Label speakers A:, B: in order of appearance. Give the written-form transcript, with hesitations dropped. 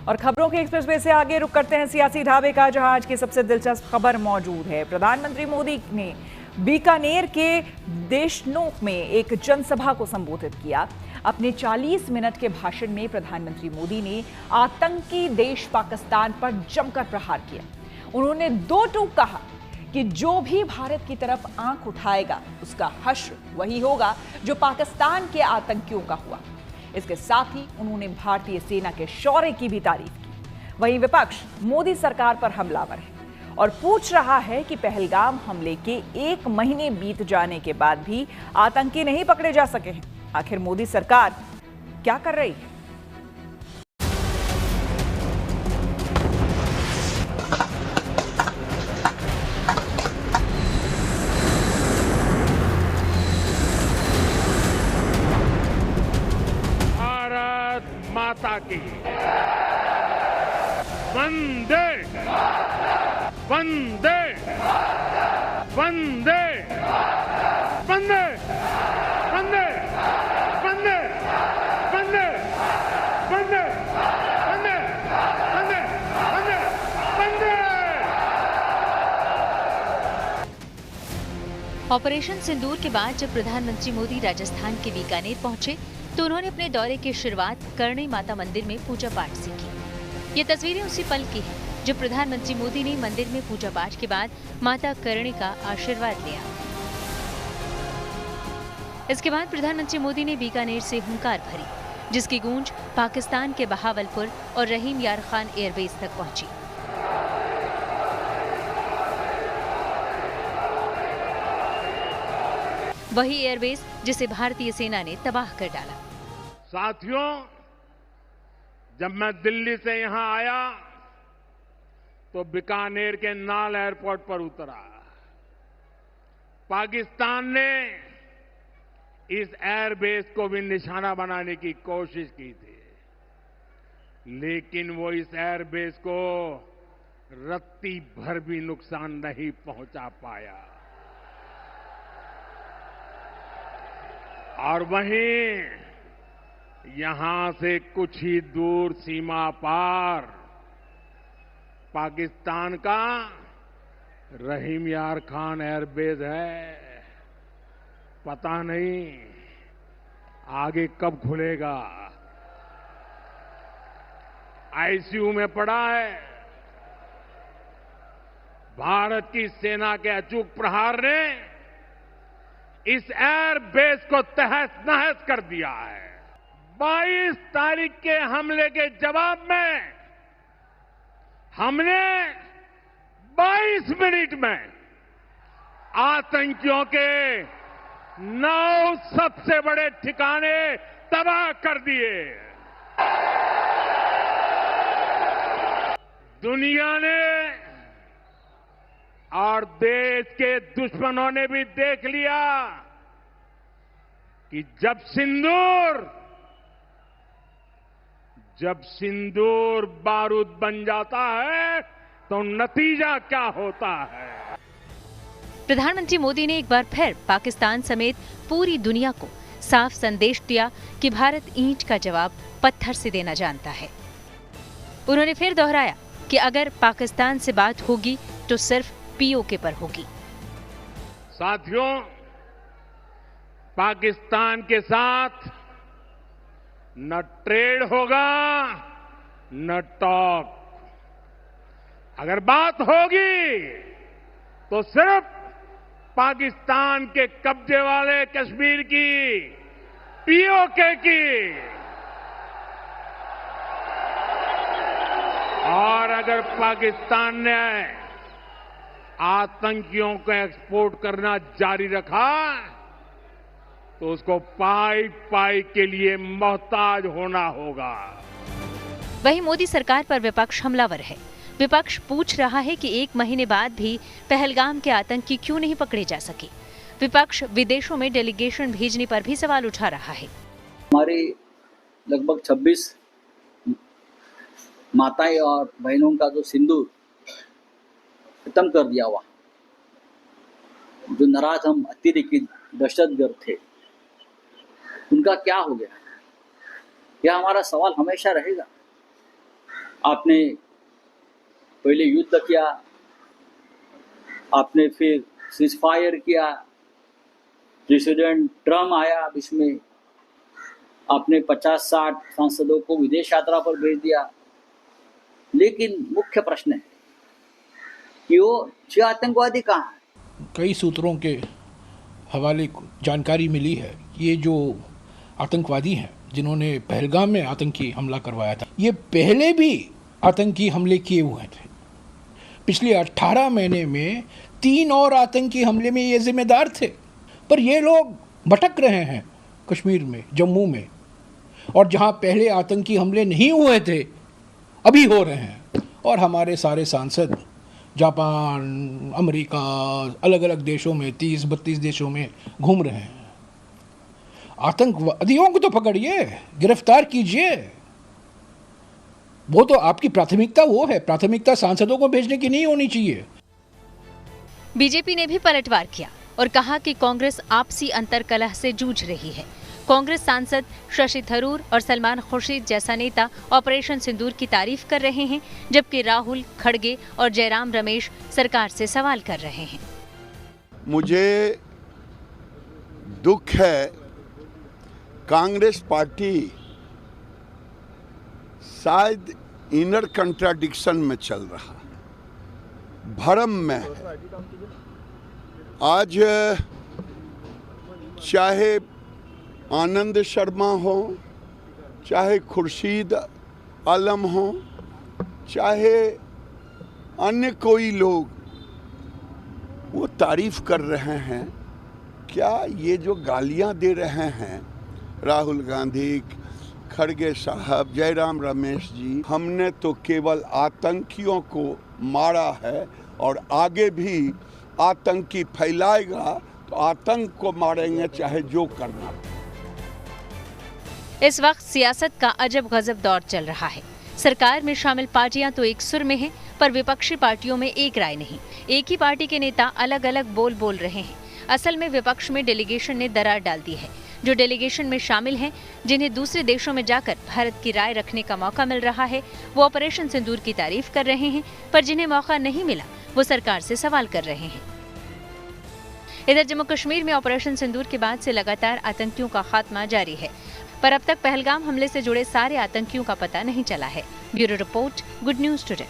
A: और खबरों के एक्सप्रेसवे से आगे रुक करते हैं सियासी ढाबे का, जहां आज की सबसे दिलचस्प खबर मौजूद है। प्रधानमंत्री मोदी ने बीकानेर के देशनोक में एक जनसभा को संबोधित किया। अपने 40 मिनट के भाषण में प्रधानमंत्री मोदी ने आतंकी देश पाकिस्तान पर जमकर प्रहार किया। उन्होंने दो टूक कहा कि जो भी भारत की तरफ आंख उठाएगा उसका हश्र वही होगा जो पाकिस्तान के आतंकियों का हुआ। इसके साथ ही उन्होंने भारतीय सेना के शौर्य की भी तारीफ की। वहीं विपक्ष मोदी सरकार पर हमलावर है और पूछ रहा है कि पहलगाम हमले के 1 महीने बीत जाने के बाद भी आतंकी नहीं पकड़े जा सके हैं। आखिर मोदी सरकार क्या कर रही है?
B: माता की वंदे वंदे वंदे वंदे वंदे वंदे वंदे वंदे वंदे वंदे वंदे वंदे।
C: ऑपरेशन सिंदूर के बाद जब प्रधानमंत्री मोदी राजस्थान के बीकानेर पहुंचे तो उन्होंने अपने दौरे की शुरुआत करणी माता मंदिर में पूजा पाठ से की। ये तस्वीरें उसी पल की हैं जब प्रधानमंत्री मोदी ने मंदिर में पूजा पाठ के बाद माता करणी का आशीर्वाद लिया। इसके बाद प्रधानमंत्री मोदी ने बीकानेर से हुंकार भरी, जिसकी गूंज पाकिस्तान के बहावलपुर और रहीम यार खान एयरबेस तक पहुंची। वही एयरबेस जिसे भारतीय सेना ने तबाह कर डाला।
B: साथियों, जब मैं दिल्ली से यहां आया तो बीकानेर के नाल एयरपोर्ट पर उतरा। पाकिस्तान ने इस एयरबेस को भी निशाना बनाने की कोशिश की थी, लेकिन वो इस एयरबेस को रत्ती भर भी नुकसान नहीं पहुंचा पाया। और वहीं यहां से कुछ ही दूर सीमा पार पाकिस्तान का रहीम यार खान एयरबेस है। पता नहीं आगे कब खुलेगा। आईसीयू में पड़ा है। भारत की सेना के अचूक प्रहार ने इस एयरबेस को तहस नहस कर दिया है। 22 तारीख के हमले के जवाब में हमने 22 मिनट में आतंकियों के 9 सबसे बड़े ठिकाने तबाह कर दिए। दुनिया ने और देश के दुश्मनों ने भी देख लिया कि जब सिंदूर बारूद बन जाता है तो नतीजा क्या होता है।
C: प्रधानमंत्री मोदी ने एक बार फिर पाकिस्तान समेत पूरी दुनिया को साफ संदेश दिया कि भारत ईंट का जवाब पत्थर से देना जानता है। उन्होंने फिर दोहराया कि अगर पाकिस्तान से बात होगी तो सिर्फ पीओके पर होगी।
B: साथियों, पाकिस्तान के साथ न ट्रेड होगा न टॉक। अगर बात होगी तो सिर्फ पाकिस्तान के कब्जे वाले कश्मीर की पीओके की। और अगर पाकिस्तान ने आतंकियों को एक्सपोर्ट करना जारी रखा तो उसको पाई पाई के लिए मोहताज होना होगा।
C: वहीं मोदी सरकार पर विपक्ष हमलावर है। विपक्ष पूछ रहा है कि 1 महीने बाद भी पहलगाम के आतंकी क्यों नहीं पकड़े जा सके। विपक्ष विदेशों में डेलीगेशन भेजने पर भी सवाल उठा रहा है।
D: हमारी लगभग 26 माताएं और बहनों का जो सिंदूर खत्म कर दिया हुआ, जो नाराज हम अतिरेकी दहशतगर्द थे, उनका क्या हो गया? यह हमारा सवाल हमेशा रहेगा। आपने पहले युद्ध किया, आपने फिर सीजफायर किया, प्रेसिडेंट ट्रम्प आया बीच में, आपने 50-60 सांसदों को विदेश यात्रा पर भेज दिया। लेकिन मुख्य प्रश्न है कि वो 6 आतंकवादी कहाँ हैं?
E: कई सूत्रों के हवाले जानकारी मिली है कि ये जो आतंकवादी हैं जिन्होंने पहलगाम में आतंकी हमला करवाया था, ये पहले भी आतंकी हमले किए हुए थे। पिछले 18 महीने में 3 और आतंकी हमले में ये जिम्मेदार थे। पर ये लोग भटक रहे हैं कश्मीर में, जम्मू में, और जहां पहले आतंकी हमले नहीं हुए थे अभी हो रहे हैं। और हमारे सारे सांसद जापान, अमेरिका, अलग अलग देशों में 30-32 देशों में घूम रहे हैं। आतंकवादियों को तो पकड़िए, गिरफ्तार कीजिए। वो तो आपकी प्राथमिकता वो है, प्राथमिकता सांसदों को भेजने की नहीं होनी चाहिए।
C: बीजेपी ने भी पलटवार किया और कहा कि कांग्रेस आपसी अंतर्कलह से जूझ रही है। कांग्रेस सांसद शशि थरूर और सलमान खुर्शीद जैसा नेता ऑपरेशन सिंदूर की तारीफ कर रहे हैं, जबकि राहुल, खड़गे और जयराम रमेश सरकार से सवाल कर रहे हैं।
F: मुझे दुख है, कांग्रेस पार्टी शायद इनर कंट्राडिक्शन में चल रहा, भरम में। आज चाहे आनंद शर्मा हो, चाहे खुर्शीद आलम हो, चाहे अन्य कोई लोग, वो तारीफ कर रहे हैं। क्या ये जो गालियां दे रहे हैं राहुल गांधी, खड़गे साहब, जयराम रमेश जी, हमने तो केवल आतंकियों को मारा है और आगे भी आतंकी फैलाएगा तो आतंक को मारेंगे, चाहे जो करना।
C: इस वक्त सियासत का अजब गजब दौर चल रहा है। सरकार में शामिल पार्टियां तो एक सुर में हैं, पर विपक्षी पार्टियों में एक राय नहीं। एक ही पार्टी के नेता अलग अलग बोल रहे हैं। असल में विपक्ष में डेलीगेशन ने दरार डाल दी है। जो डेलीगेशन में शामिल हैं, जिन्हें दूसरे देशों में जाकर भारत की राय रखने का मौका मिल रहा है, वो ऑपरेशन सिंदूर की तारीफ कर रहे हैं, पर जिन्हें मौका नहीं मिला वो सरकार से सवाल कर रहे हैं। इधर जम्मू कश्मीर में ऑपरेशन सिंदूर के बाद से लगातार आतंकियों का खात्मा जारी है, पर अब तक पहलगाम हमले से जुड़े सारे आतंकियों का पता नहीं चला है। Bureau report, good news today.